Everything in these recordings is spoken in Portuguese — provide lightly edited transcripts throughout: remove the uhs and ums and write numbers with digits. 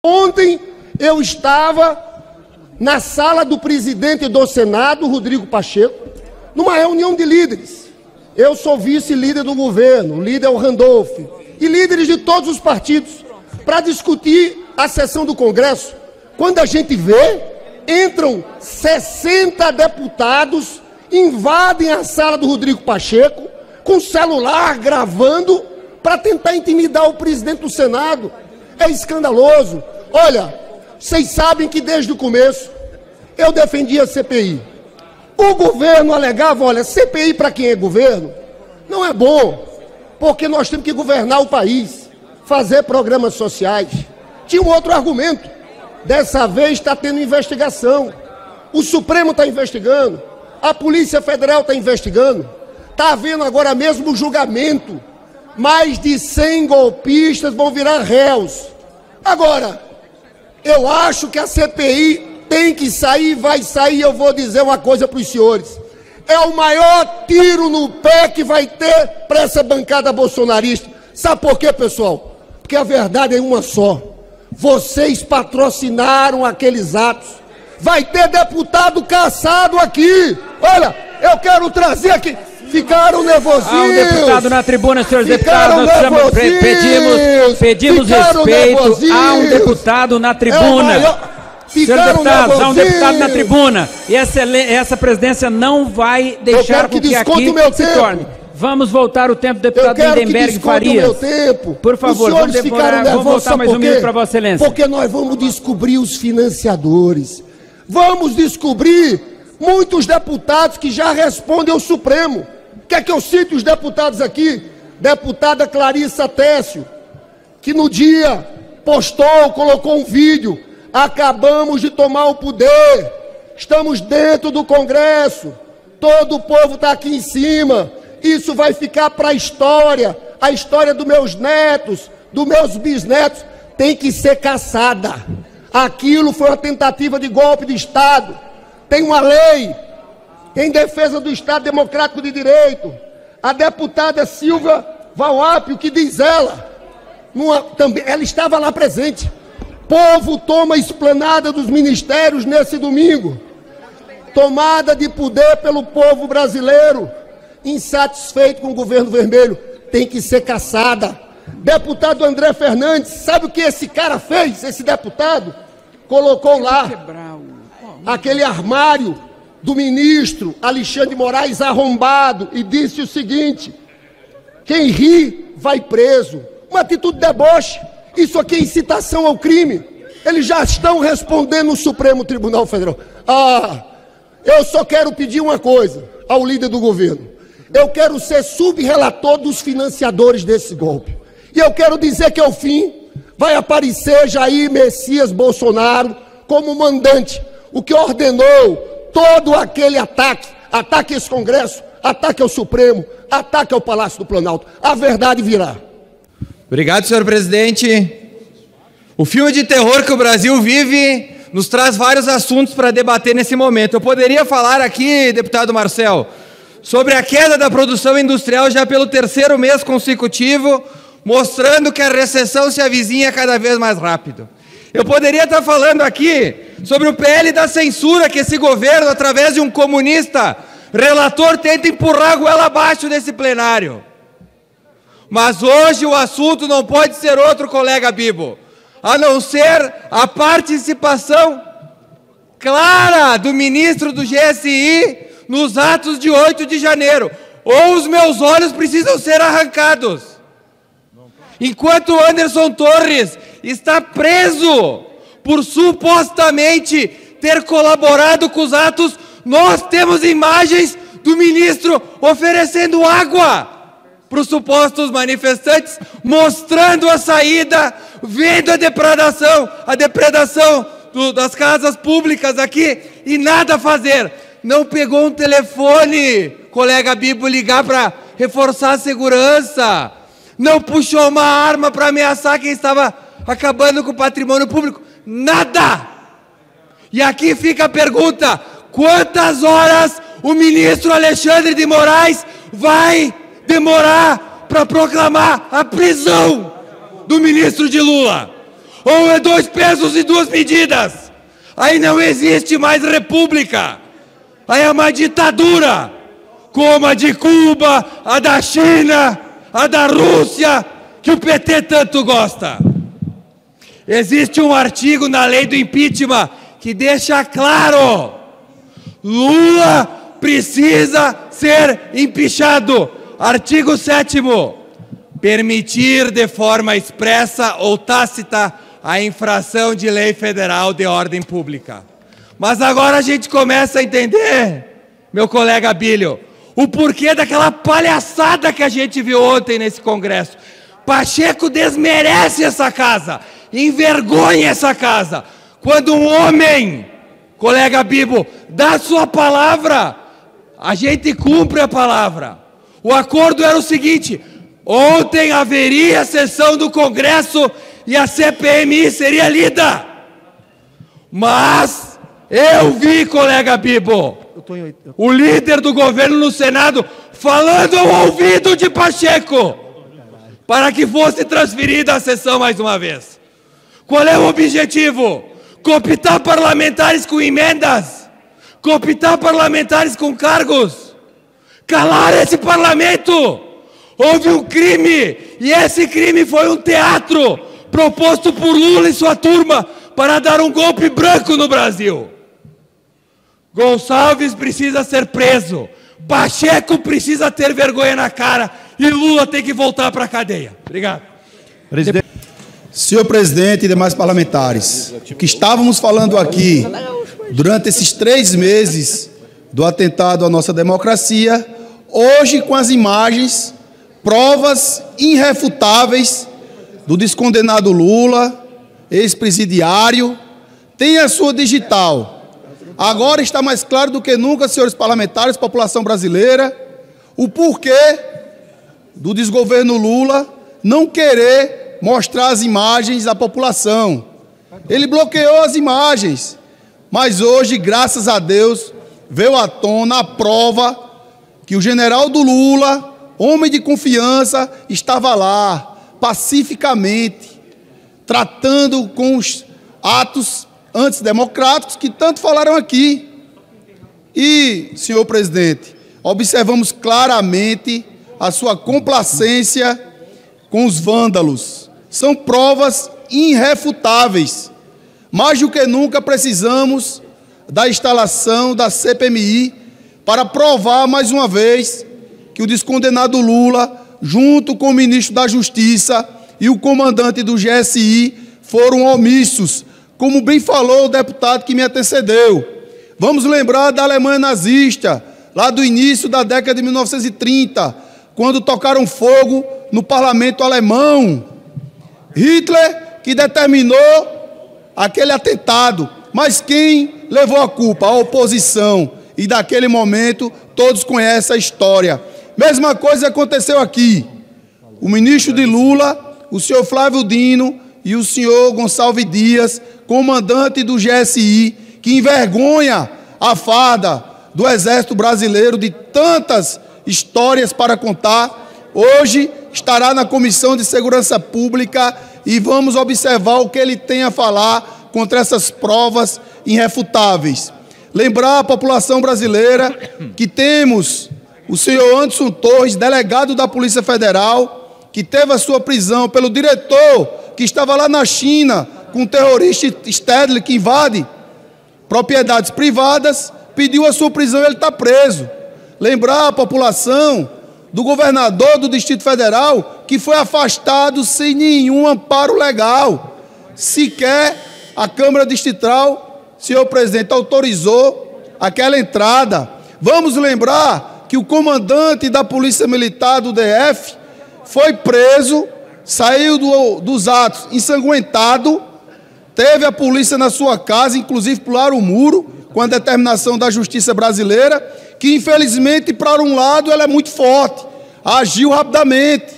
Ontem eu estava na sala do presidente do Senado, Rodrigo Pacheco, numa reunião de líderes. Eu sou vice-líder do governo, o líder é o Randolph, e líderes de todos os partidos, para discutir a sessão do Congresso. Quando a gente vê, entram 60 deputados, invadem a sala do Rodrigo Pacheco, com celular gravando, para tentar intimidar o presidente do Senado. É escandaloso. Olha, vocês sabem que desde o começo eu defendi a CPI. O governo alegava, olha, CPI para quem é governo não é bom, porque nós temos que governar o país, fazer programas sociais. Tinha um outro argumento. Dessa vez está tendo investigação. O Supremo está investigando, a Polícia Federal está investigando, está havendo agora mesmo o julgamento. Mais de 100 golpistas vão virar réus. Agora, eu acho que a CPI tem que sair, vai sair. Eu vou dizer uma coisa para os senhores: é o maior tiro no pé que vai ter para essa bancada bolsonarista. Sabe por quê, pessoal? Porque a verdade é uma só. Vocês patrocinaram aqueles atos. Vai ter deputado caçado aqui. Olha, eu quero trazer aqui. Ficaram nervosinhos. Há um deputado na tribuna, senhores deputados, nós pedimos respeito. Há um deputado na tribuna. Senhores deputados, há um deputado na tribuna. E essa presidência não vai deixar com que aqui se torne. Vamos voltar o tempo, deputado Lindenberg Farias. Por favor, vamos demorar, vamos voltar mais um minuto para Vossa Excelência. Porque nós vamos descobrir os financiadores. Vamos descobrir muitos deputados que já respondem ao Supremo. Quer que eu cite os deputados aqui? Deputada Clarissa Técio, que no dia postou, colocou um vídeo: acabamos de tomar o poder, estamos dentro do Congresso, todo o povo está aqui em cima, isso vai ficar para a história dos meus netos, dos meus bisnetos, tem que ser caçada. Aquilo foi uma tentativa de golpe de Estado. Tem uma lei em defesa do Estado Democrático de Direito. A deputada Silvia Valap, o que diz ela? Também, ela estava lá presente. Povo toma a esplanada dos ministérios nesse domingo. Tomada de poder pelo povo brasileiro, insatisfeito com o governo vermelho, tem que ser caçada. Deputado André Fernandes, sabe o que esse cara fez, esse deputado? Colocou lá aquele armário do ministro Alexandre de Moraes arrombado e disse o seguinte: quem ri vai preso. Uma atitude de deboche. Isso aqui é incitação ao crime. Eles já estão respondendo no Supremo Tribunal Federal. Eu só quero pedir uma coisa ao líder do governo. Eu quero ser subrelator dos financiadores desse golpe. E eu quero dizer que ao fim vai aparecer Jair Messias Bolsonaro como mandante, o que ordenou todo aquele ataque a esse Congresso, ataque ao Supremo, ataque ao Palácio do Planalto. A verdade virá. Obrigado, senhor presidente. O filme de terror que o Brasil vive nos traz vários assuntos para debater nesse momento. Eu poderia falar aqui, deputado Marcel, sobre a queda da produção industrial já pelo 3º mês consecutivo, mostrando que a recessão se avizinha cada vez mais rápido. Eu poderia estar falando aqui sobre o PL da censura que esse governo, através de um comunista relator, tenta empurrar a goela abaixo desse plenário. Mas hoje o assunto não pode ser outro, colega Bibo, a não ser a participação clara do ministro do GSI nos atos de 8 de janeiro. Ou os meus olhos precisam ser arrancados. Enquanto Anderson Torres está preso por supostamente ter colaborado com os atos, nós temos imagens do ministro oferecendo água para os supostos manifestantes, mostrando a saída, vendo a depredação das casas públicas aqui e nada a fazer. Não pegou um telefone, colega Bibo, ligar para reforçar a segurança. Não puxou uma arma para ameaçar quem estava acabando com o patrimônio público. Nada! E aqui fica a pergunta: quantas horas o ministro Alexandre de Moraes vai demorar para proclamar a prisão do ministro de Lula? Ou é 2 pesos e 2 medidas? Aí não existe mais república. Aí é uma ditadura, como a de Cuba, a da China, a da Rússia, que o PT tanto gosta. Existe um artigo na lei do impeachment que deixa claro: Lula precisa ser impeachado. Artigo 7º. Permitir de forma expressa ou tácita a infração de lei federal de ordem pública. Mas agora a gente começa a entender, meu colega Bílio, o porquê daquela palhaçada que a gente viu ontem nesse Congresso. Pacheco desmerece essa casa, envergonha essa casa. Quando um homem, colega Bibo, dá sua palavra, a gente cumpre a palavra. O acordo era o seguinte: ontem haveria sessão do Congresso e a CPMI seria lida. Mas eu vi, colega Bibo, o líder do governo no Senado falando ao ouvido de Pacheco para que fosse transferida a sessão mais uma vez. Qual é o objetivo? Cooptar parlamentares com emendas, cooptar parlamentares com cargos, calar esse parlamento. Houve um crime, e esse crime foi um teatro proposto por Lula e sua turma para dar um golpe branco no Brasil. Gonçalves precisa ser preso, Pacheco precisa ter vergonha na cara e Lula tem que voltar para a cadeia. Obrigado. Presidente. Senhor presidente e demais parlamentares, o que estávamos falando aqui durante esses 3 meses do atentado à nossa democracia, hoje com as imagens, provas irrefutáveis do descondenado Lula, ex-presidiário, tem a sua digital. Agora está mais claro do que nunca, senhores parlamentares, população brasileira, o porquê do desgoverno Lula não querer mostrar as imagens à população. Ele bloqueou as imagens, mas hoje, graças a Deus, veio à tona a prova que o general do Lula, homem de confiança, estava lá, pacificamente, tratando com os atos antidemocráticos que tanto falaram aqui. E, senhor presidente, observamos claramente a sua complacência com os vândalos. São provas irrefutáveis. Mais do que nunca precisamos da instalação da CPMI para provar mais uma vez que o descondenado Lula, junto com o ministro da Justiça e o comandante do GSI, foram omissos, como bem falou o deputado que me antecedeu. Vamos lembrar da Alemanha nazista, lá do início da década de 1930, quando tocaram fogo no parlamento alemão. Hitler que determinou aquele atentado, mas quem levou a culpa? A oposição. E daquele momento todos conhecem a história. Mesma coisa aconteceu aqui. O ministro de Lula, o senhor Flávio Dino e o senhor Gonçalves Dias, comandante do GSI, que envergonha a farda do Exército Brasileiro de tantas histórias para contar, hoje estará na Comissão de Segurança Pública e vamos observar o que ele tem a falar contra essas provas irrefutáveis. Lembrar a população brasileira que temos o senhor Anderson Torres, delegado da Polícia Federal, que teve a sua prisão pelo diretor que estava lá na China com o terrorista Stedley, que invade propriedades privadas, pediu a sua prisão e ele está preso. Lembrar a população do governador do Distrito Federal, que foi afastado sem nenhum amparo legal. Sequer a Câmara Distrital, senhor presidente, autorizou aquela entrada. Vamos lembrar que o comandante da Polícia Militar do DF foi preso, saiu dos atos ensanguentado, teve a polícia na sua casa, inclusive pularam o muro, com a determinação da justiça brasileira, que infelizmente, para um lado, ela é muito forte, agiu rapidamente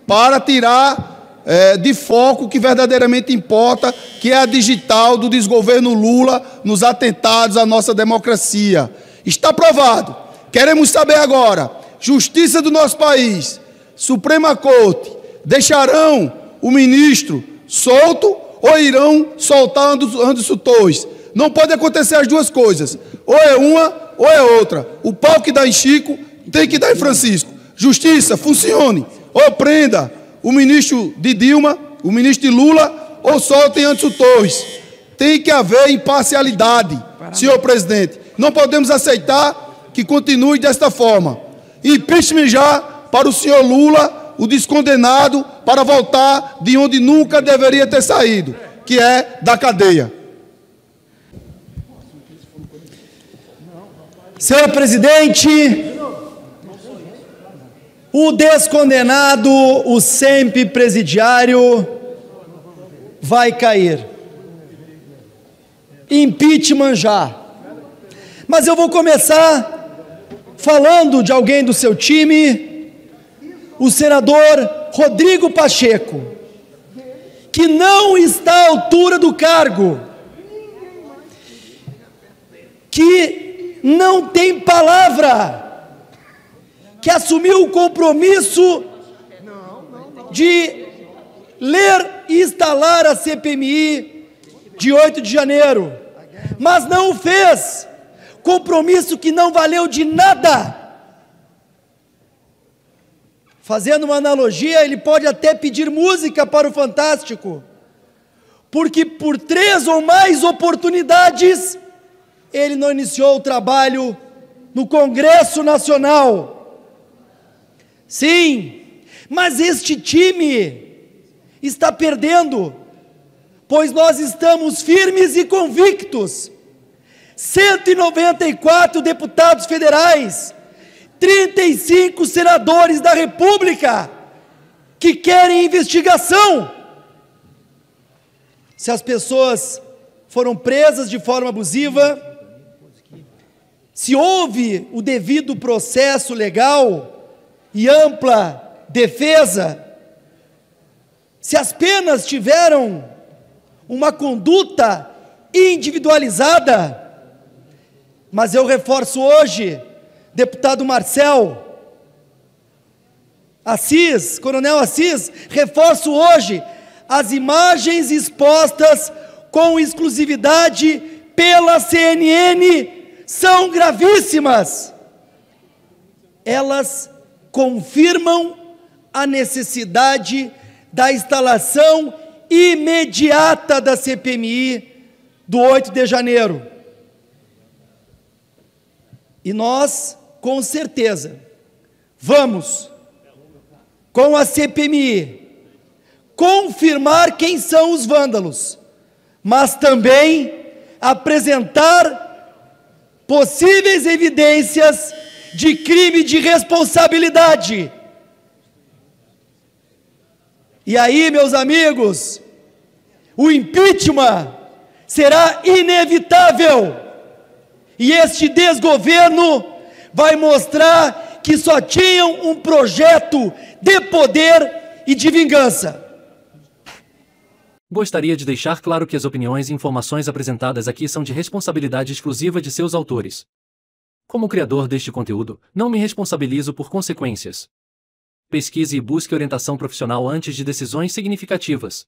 para tirar de foco o que verdadeiramente importa, que é a digital do desgoverno Lula nos atentados à nossa democracia. Está provado. Queremos saber agora, justiça do nosso país, Suprema Corte, deixarão o ministro solto ou irão soltar Anderson Torres. Não pode acontecer as duas coisas. Ou é uma, ou é outra. O pau que dá em Chico tem que dar em Francisco. Justiça, funcione. Ou prenda o ministro de Dilma, o ministro de Lula, ou soltem Anderson Torres. Tem que haver imparcialidade, senhor presidente. Não podemos aceitar que continue desta forma. Impeachment já para o senhor Lula, o descondenado, para voltar de onde nunca deveria ter saído, que é da cadeia. Senhor presidente, o descondenado, o sempre presidiário, vai cair. Impeachment já. Mas eu vou começar falando de alguém do seu time, o senador Rodrigo Pacheco, que não está à altura do cargo, que não tem palavra, que assumiu o compromisso de ler e instalar a CPMI de 8 de janeiro, mas não o fez. Compromisso que não valeu de nada. Fazendo uma analogia, ele pode até pedir música para o Fantástico, porque por 3 ou mais oportunidades ele não iniciou o trabalho no Congresso Nacional. Sim, mas este time está perdendo, pois nós estamos firmes e convictos. 194 deputados federais, 35 senadores da República que querem investigação. Se as pessoas foram presas de forma abusiva, se houve o devido processo legal e ampla defesa, se as penas tiveram uma conduta individualizada, mas eu reforço hoje, deputado Marcel Assis, coronel Assis, reforço hoje, as imagens expostas com exclusividade pela CNN são gravíssimas. Elas confirmam a necessidade da instalação imediata da CPMI do 8 de janeiro. E nós, com certeza, vamos, com a CPMI, confirmar quem são os vândalos, mas também apresentar possíveis evidências de crime de responsabilidade. E aí, meus amigos, o impeachment será inevitável. E este desgoverno vai mostrar que só tinham um projeto de poder e de vingança. Gostaria de deixar claro que as opiniões e informações apresentadas aqui são de responsabilidade exclusiva de seus autores. Como criador deste conteúdo, não me responsabilizo por consequências. Pesquise e busque orientação profissional antes de decisões significativas.